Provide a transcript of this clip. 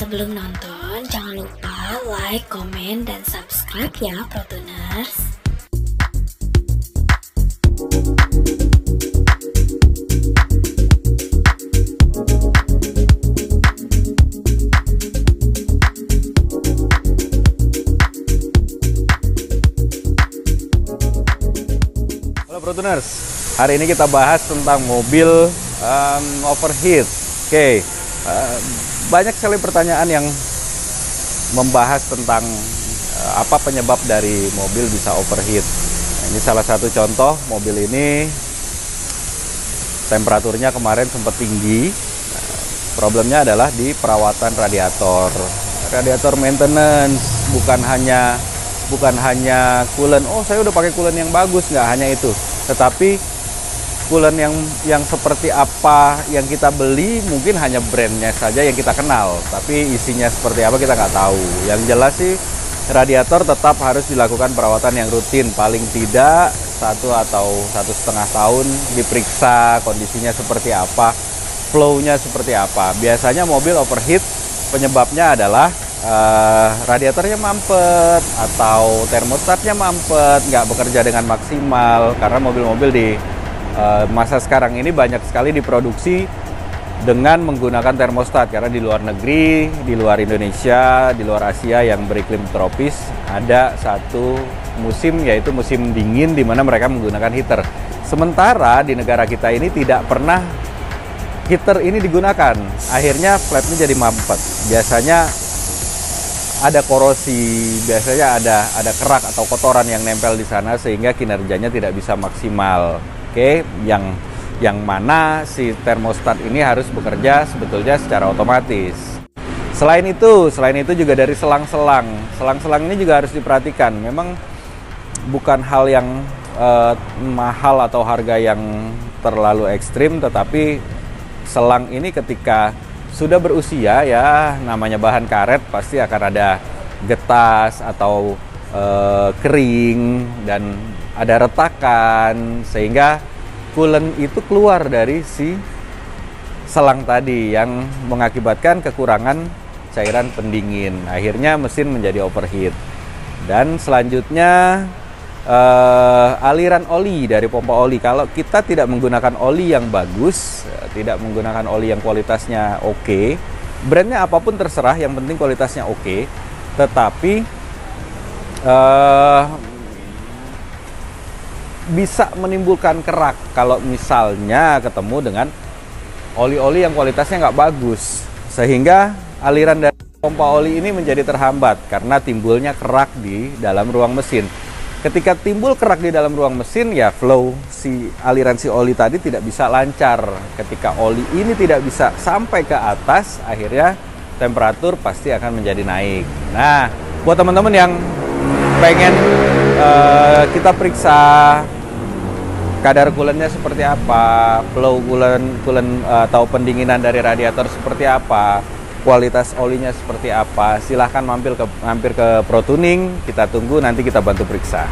Sebelum nonton, jangan lupa like, komen, dan subscribe ya, ProTuners. Halo ProTuners, hari ini kita bahas tentang mobil overheat. Oke. Banyak sekali pertanyaan yang membahas tentang apa penyebab dari mobil bisa overheat. Nah, ini salah satu contoh. Mobil ini temperaturnya kemarin sempat tinggi. Problemnya adalah di perawatan radiator. Radiator maintenance, bukan hanya coolant. Oh, saya udah pakai coolant yang bagus, nggak hanya itu. Tetapi coolant yang seperti apa yang kita beli mungkin hanya brandnya saja yang kita kenal, tapi isinya seperti apa kita nggak tahu. Yang jelas sih radiator tetap harus dilakukan perawatan yang rutin, paling tidak 1 atau 1,5 tahun diperiksa kondisinya seperti apa, flow-nya seperti apa. Biasanya mobil overheat penyebabnya adalah radiatornya mampet atau termostatnya mampet, nggak bekerja dengan maksimal, karena mobil-mobil di masa sekarang ini banyak sekali diproduksi dengan menggunakan termostat, karena di luar negeri, di luar Indonesia, di luar Asia yang beriklim tropis ada satu musim, yaitu musim dingin, di mana mereka menggunakan heater. Sementara di negara kita ini tidak pernah heater ini digunakan, akhirnya flapnya jadi mampet. Biasanya ada korosi, biasanya ada kerak atau kotoran yang nempel di sana sehingga kinerjanya tidak bisa maksimal. Oke, yang mana si termostat ini harus bekerja sebetulnya secara otomatis. Selain itu juga dari selang-selang. Selang-selang ini juga harus diperhatikan. Memang bukan hal yang mahal atau harga yang terlalu ekstrim, tetapi selang ini ketika sudah berusia, ya namanya bahan karet, pasti akan ada getas atau kering dan ada retakan, sehingga coolant itu keluar dari si selang tadi yang mengakibatkan kekurangan cairan pendingin. Akhirnya mesin menjadi overheat. Dan selanjutnya aliran oli dari pompa oli. Kalau kita tidak menggunakan oli yang bagus, tidak menggunakan oli yang kualitasnya oke, brandnya apapun terserah, yang penting kualitasnya oke, tetapi bisa menimbulkan kerak kalau misalnya ketemu dengan oli-oli yang kualitasnya nggak bagus, sehingga aliran dari pompa oli ini menjadi terhambat karena timbulnya kerak di dalam ruang mesin. Ketika timbul kerak di dalam ruang mesin, ya flow aliran si oli tadi tidak bisa lancar. Ketika oli ini tidak bisa sampai ke atas, akhirnya temperatur pasti akan menjadi naik. Nah, buat teman-teman yang pengen kita periksa kadar coolantnya seperti apa, flow coolant atau pendinginan dari radiator seperti apa, kualitas olinya seperti apa, silahkan mampir ke ProTuning. Kita tunggu, nanti kita bantu periksa.